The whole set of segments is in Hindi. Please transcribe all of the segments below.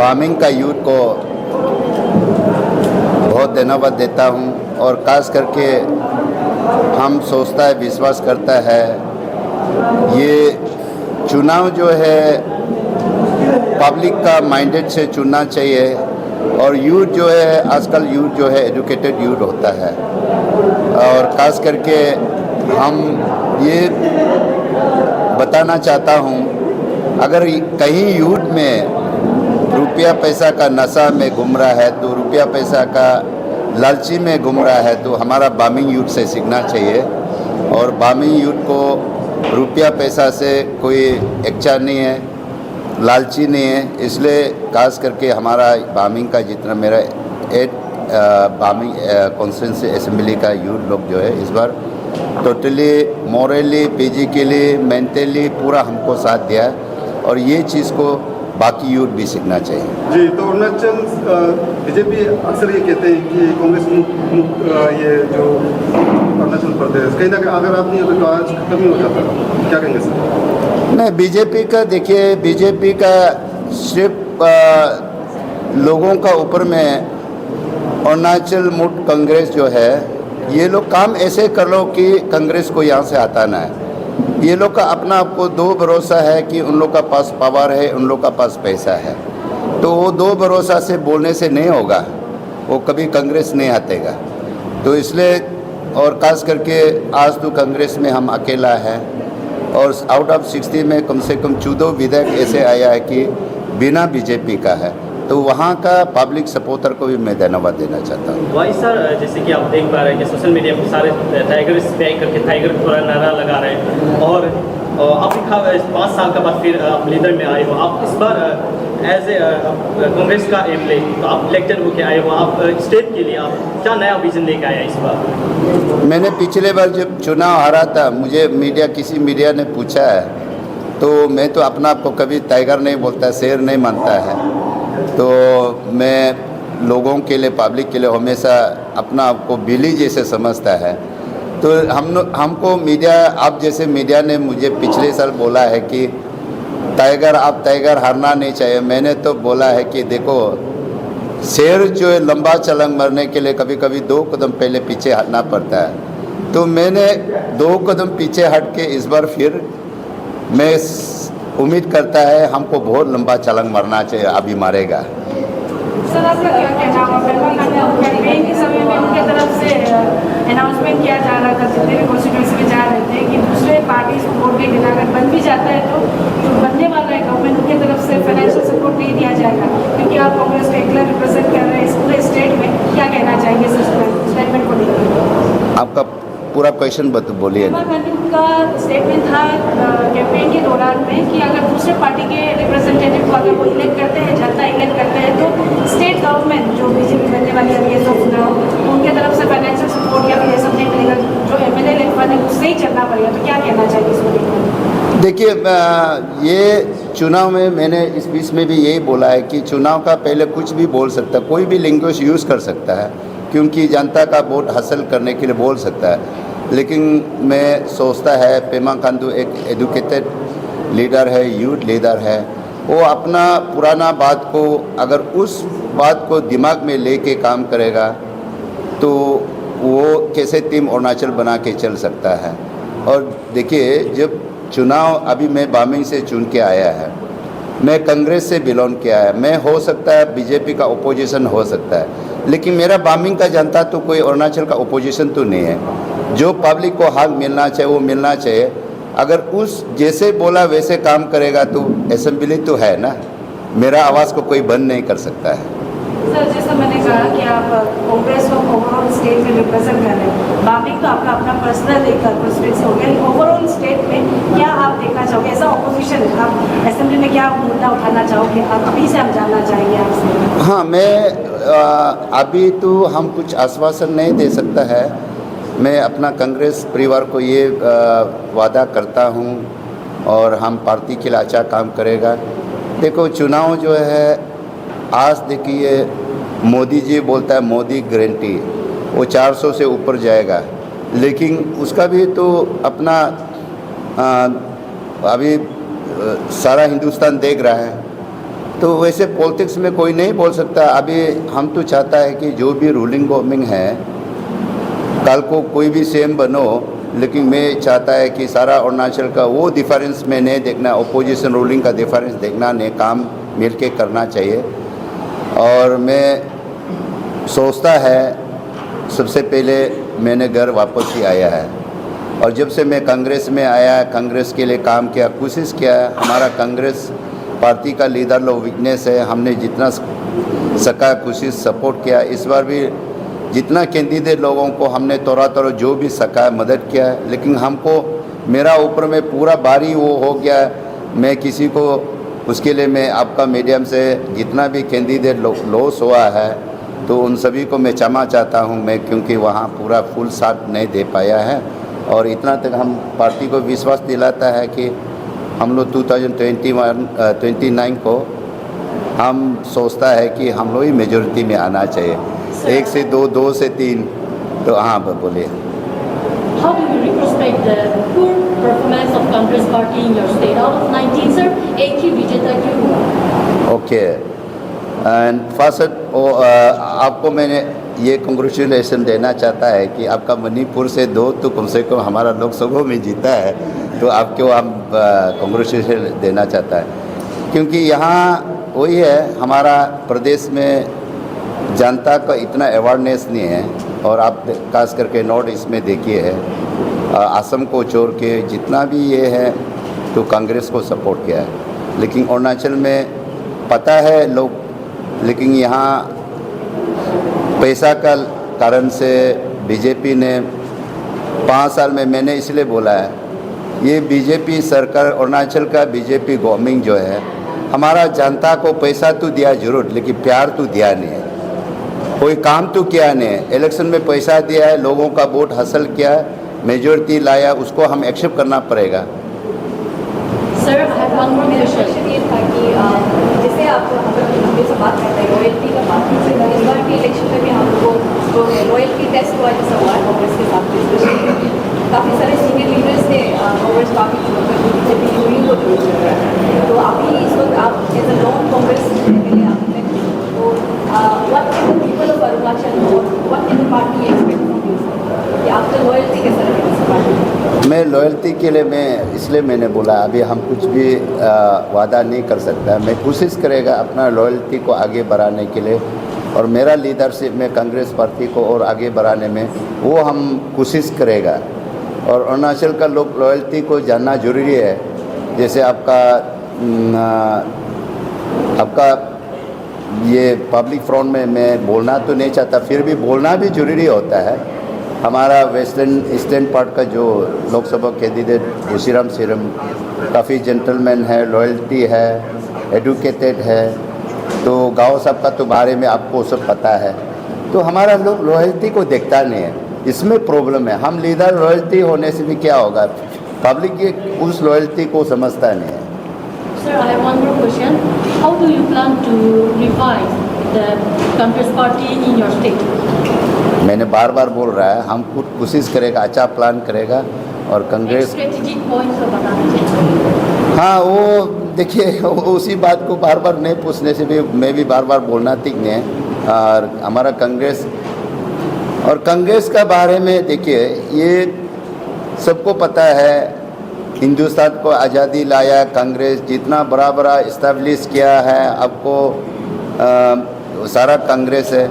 बामिंग का यूथ को बहुत धन्यवाद देता हूँ और ख़ास करके हम सोचता है विश्वास करता है ये चुनाव जो है पब्लिक का माइंडेड से चुनना चाहिए और यूथ जो है आजकल यूथ जो है एजुकेटेड यूथ होता है और ख़ास करके हम ये बताना चाहता हूँ अगर कहीं यूथ में रुपया पैसा का नशा में घूम रहा है तो रुपया पैसा का लालची में घूम रहा है तो हमारा बामिंग यूथ से सीखना चाहिए और बामिंग यूथ को रुपया पैसा से कोई इच्छा नहीं है, लालची नहीं है। इसलिए खास करके हमारा बामिंग का जितना मेरा 8 बामिंग कॉन्स्टिट्यूंसी असेंबली का यूथ लोग जो है इस बार टोटली मॉरली फिजिकली मेंटली पूरा हमको साथ दिया है और ये चीज़ को बाकी यूथ भी सीखना चाहिए। जी, तो अरुणाचल बीजेपी अक्सर ये कहते हैं कि कांग्रेस मुक्त ये जो अरुणाचल प्रदेश कहीं ना कहीं अगर आप नहीं तो आज खत्म ही हो जाता, क्या कहेंगे सर? नहीं, बीजेपी का देखिए, बीजेपी का सिर्फ लोगों का ऊपर में अरुणाचल मुक्त कांग्रेस जो है ये लोग काम ऐसे कर लो कि कांग्रेस को यहाँ से हटाना है। ये लोग का अपना आपको दो भरोसा है कि उन लोग का पास पावर है, उन लोग का पास पैसा है, तो वो दो भरोसा से बोलने से नहीं होगा, वो कभी कांग्रेस नहीं हटेगा। तो इसलिए और ख़ास करके आज तो कांग्रेस में हम अकेला है और आउट ऑफ 60 में कम से कम 14 विधेयक ऐसे आया है कि बिना बीजेपी का है, तो वहाँ का पब्लिक सपोर्टर को भी मैं धन्यवाद देना चाहता हूँ। वही सर, जैसे कि आप देख पा रहे हैं कि सोशल मीडिया पर सारे टाइगर स्प्रे करके टाइगर पूरा नारा लगा रहे हैं और आप 5 साल का बाद फिर आप लीडर में आए हो, आप इस बार एज ए कांग्रेस का एमएलए तो आप इलेक्टेड होकर आए हो, आप स्टेट के लिए आप क्या नया विजन लेकर आए इस बार? मैंने पिछले बार जब चुनाव हारा था मुझे किसी मीडिया ने पूछा है तो मैं तो अपना आप को कभी टाइगर नहीं बोलता, शेर नहीं मानता है, तो मैं लोगों के लिए पब्लिक के लिए हमेशा अपना आप को बिल्ली जैसे समझता है। तो हमको मीडिया, आप जैसे मीडिया ने मुझे पिछले साल बोला है कि टाइगर हारना नहीं चाहिए। मैंने तो बोला है कि देखो शेर जो है लंबा छलांग मारने के लिए कभी कभी 2 कदम पहले पीछे हटना पड़ता है, तो मैंने 2 कदम पीछे हट के इस बार फिर मैं उम्मीद करता है हमको बहुत लंबा छलांग मारना चाहिए, अभी मारेगा। सर आपका क्या कहना है? कैंपेन के समय में उनके तरफ से अनाउंसमेंट किया जा रहा था, जितने भी कॉन्स्टिट्यूंसी में जा रहे थे कि दूसरे पार्टीज को वोट नहीं देना, अगर बन भी जाता है तो जो बनने वाला है गवर्नमेंट उनके तरफ से फाइनेंशियल सपोर्ट नहीं दिया जाएगा, क्योंकि आप कांग्रेस को एकला रिप्रेजेंट कर रहे हैं इस पूरे स्टेट में। क्या कहना चाहेंगे इस स्टेटमेंट को लेकर? आपका पूरा क्वेश्चन बोलिए। का स्टेटमेंट था कैंपेन के दौरान में कि अगर दूसरे पार्टी के रिप्रेजेंटेटिव को अगर वो इलेक्ट करते हैं, जनता इलेक्ट करते हैं, तो स्टेट गवर्नमेंट जो बीजेपी बनने वाली है उनके तरफ से फाइनेंशियल सपोर्ट या फिर ये सब नहीं मिलेगा, जो एमएलए इलेक्ट उससे ही चलना पड़ेगा। तो क्या कहना चाहिए इसको? देखिए, ये चुनाव में मैंने इस बीच में भी यही बोला है कि चुनाव का पहले कुछ भी बोल सकता है, कोई भी लैंग्वेज यूज़ कर सकता है, क्योंकि जनता का वोट हासिल करने के लिए बोल सकता है। लेकिन मैं सोचता है पेमा खांडू एक एजुकेटेड लीडर है, यूथ लीडर है, वो अपना पुराना बात को अगर उस बात को दिमाग में लेके काम करेगा तो वो कैसे टीम अरुणाचल बना के चल सकता है। और देखिए, जब चुनाव अभी मैं बामिंग से चुन के आया है, मैं कांग्रेस से बिलोंग किया है, मैं हो सकता है बीजेपी का ओपोजिशन हो सकता है, लेकिन मेरा बामिंग का जनता तो कोई अरुणाचल का ओपोजिशन तो नहीं है। जो पब्लिक को हक मिलना चाहिए वो मिलना चाहिए। अगर उस जैसे बोला वैसे काम करेगा तो असेंबली तो है ना, मेरा आवाज़ को कोई बंद नहीं कर सकता है। सर, जैसा मैंने कहा कि आप कांग्रेस को ओवरऑल स्टेट में रिप्रेजेंट कर रहे हैं, बामिंग तो आपका अपना पर्सनल एक कॉन्स्टिट्यूंसी हो गया, ओवरऑल स्टेट में क्या आप देखना चाहोगे? ऐसा ऑपोजिशन आप असेंबली में क्या मुद्दा उठाना चाहोगे? आप अभी से हम जानना चाहेंगे आपसे। हाँ, मैं अभी तो हम कुछ आश्वासन नहीं दे सकता है। मैं अपना कांग्रेस परिवार को ये वादा करता हूँ और हम पार्टी के लिए अच्छा काम करेगा। देखो, चुनाव जो है आज देखिए मोदी जी बोलता है मोदी गारंटी, वो 400 से ऊपर जाएगा, लेकिन उसका भी तो अपना अभी सारा हिंदुस्तान देख रहा है। तो वैसे पॉलिटिक्स में कोई नहीं बोल सकता। अभी हम तो चाहता है कि जो भी रूलिंग गवर्नमेंट है, कल को कोई भी सीएम बनो, लेकिन मैं चाहता है कि सारा अरुणाचल का वो डिफरेंस में नहीं देखना, अपोजिशन रूलिंग का डिफरेंस देखना नहीं, काम मिल के करना चाहिए। और मैं सोचता है सबसे पहले मैंने घर वापस ही आया है, और जब से मैं कांग्रेस में आया, कांग्रेस के लिए काम किया, कोशिश किया। हमारा कांग्रेस पार्टी का लीडर लोग वीकनेस है, हमने जितना सका कोशिश सपोर्ट किया। इस बार भी जितना कैंडिडेट लोगों को हमने थोड़ा जो भी सका मदद किया है, लेकिन हमको मेरा ऊपर में पूरा भारी वो हो गया। मैं किसी को उसके लिए मैं आपका मीडियम से जितना भी कैंडिडेट लॉस हुआ है तो उन सभी को मैं क्षमा चाहता हूं मैं, क्योंकि वहां पूरा फुल साथ नहीं दे पाया है। और इतना तक हम पार्टी को विश्वास दिलाता है कि हम लोग 2029 को हम सोचता है कि हम लोग ही मेजोरिटी में आना चाहिए, 1 से 2, 2 से 3। तो हाँ बोलिए। How do you retrospect the poor performance of Congress party in your state? Out of 19, sir, एक ही विजेता क्यों हुआ? ओके, एंड फर्स्ट आपको मैंने ये कंग्रेचुलेसन देना चाहता है कि आपका मणिपुर से 2 तो कम से कम हमारा लोकसभा में जीता है, तो आपको हम कंग्रेचुलेसन देना चाहता है। क्योंकि यहाँ वही है, हमारा प्रदेश में जनता का इतना अवेयरनेस नहीं है। और आप खास करके नॉर्थ ईस्ट में देखिए है, असम को छोड़ के जितना भी ये है तो कांग्रेस को सपोर्ट किया है। लेकिन अरुणाचल में पता है लोग, लेकिन यहाँ पैसा का कारण से बीजेपी ने 5 साल में, मैंने इसलिए बोला है, ये बीजेपी सरकार, अरुणाचल का बीजेपी गवर्नमेंट जो है, हमारा जनता को पैसा तो दिया जरूर, लेकिन प्यार तो दिया नहीं है, कोई काम तो किया नहीं है। इलेक्शन में पैसा दिया है, लोगों का वोट हासिल किया है, मेजोरिटी लाया, उसको हम एक्सेप्ट करना पड़ेगा। Sir, I have one more question. ये था कि जैसे आप हम से बात करते हैं रॉयल्टी का बात, इस बार के इलेक्शन में भी हम लोग जो रॉयल्टी टेस्ट हुआ जैसा हुआ है कांग्रेस के साथ, स्पेशली काफ़ी सारे सीनियर लीडर्स ने कांग्रेस पार्टी छोड़कर बीजेपी यूनियन को दूर चल रहा है। तो अभी इस वक्त आप as a non Congress MLA आप तो what can the people of Arunachal, what can the party expect from you, कि आपका लॉयल्टी कैसा रहेगा पार्टी? मैं लॉयल्टी के लिए मैं इसलिए मैंने बोला अभी हम कुछ भी वादा नहीं कर सकता। मैं कोशिश करेगा अपना लॉयल्टी को आगे बढ़ाने के लिए, और मेरा लीडरशिप में कांग्रेस पार्टी को और आगे बढ़ाने में वो हम कोशिश करेगा। और अरुणाचल का लोग लॉयल्टी को जानना जरूरी है। जैसे आपका ये पब्लिक फ्रंट में मैं बोलना तो नहीं चाहता, फिर भी बोलना भी जरूरी होता है। हमारा वेस्टर्न ईस्टर्न पार्ट का जो लोकसभा कैंडिडेट घोसीराम सिरम काफ़ी जेंटलमैन है, लॉयल्टी है, एडुकेटेड है, तो गाँव सब का तो बारे में आपको सब पता है। तो हमारा लोग लॉयल्टी को देखता नहीं है, इसमें प्रॉब्लम है। हम लीडर लॉयल्टी होने से भी क्या होगा, पब्लिक ये उस लॉयल्टी को समझता नहीं है। Sir, I have one more question. How do you plan to revive the Congress party in your state? मैंने बार बार बोल रहा है, हम खुद कोशिश करेगा, अच्छा प्लान करेगा। और कांग्रेस स्ट्रेटेजिक पॉइंट तो बताना चाहिए। हाँ, वो देखिए उसी बात को बार बार नहीं पूछने से भी मैं भी बार बार बोलना ठीक नहीं है। और हमारा कांग्रेस का बारे में देखिए, ये सबको पता है, हिंदुस्तान को आज़ादी लाया कांग्रेस, जितना बड़ा बड़ा इस्टेब्लिश किया है आपको सारा कांग्रेस है।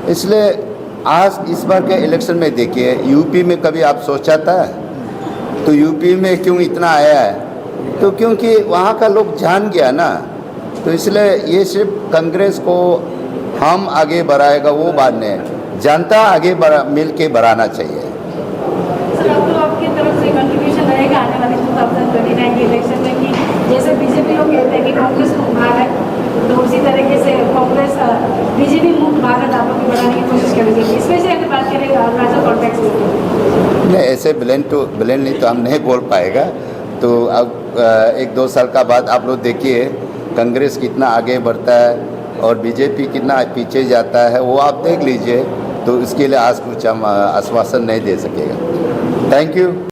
इसलिए आज इस बार के इलेक्शन में देखिए, यूपी में कभी आप सोचा था? तो यूपी में क्यों इतना आया है? तो क्योंकि वहाँ का लोग जान गया ना। तो इसलिए ये सिर्फ कांग्रेस को हम आगे बढ़ाएगा वो बात नहीं, जनता आगे मिल के बढ़ाना चाहिए। सर, अब तो आपकी तरफ से कंट्रीब्यूशन रहेगा आने वाले 2029 के इलेक्शन में कि जैसे बीजेपी लोग कहते हैं कि कांग्रेस मुक्त भारत, तो उसी तरीके से कांग्रेस बीजेपी मुक्त भारत आप लोग बनाने की कोशिश करेंगे, स्पेशली अगर बात करें अरुणाचल कॉन्टेक्स्ट में? नहीं, ऐसे ब्लेंड तो हम नहीं बोल पाएगा। तो अब 1-2 साल का बाद आप लोग देखिए कांग्रेस कितना आगे बढ़ता है और बीजेपी कितना पीछे जाता है, वो आप देख लीजिए। तो इसके लिए आज कुछ हम आश्वासन नहीं दे सकेगा। Thank you.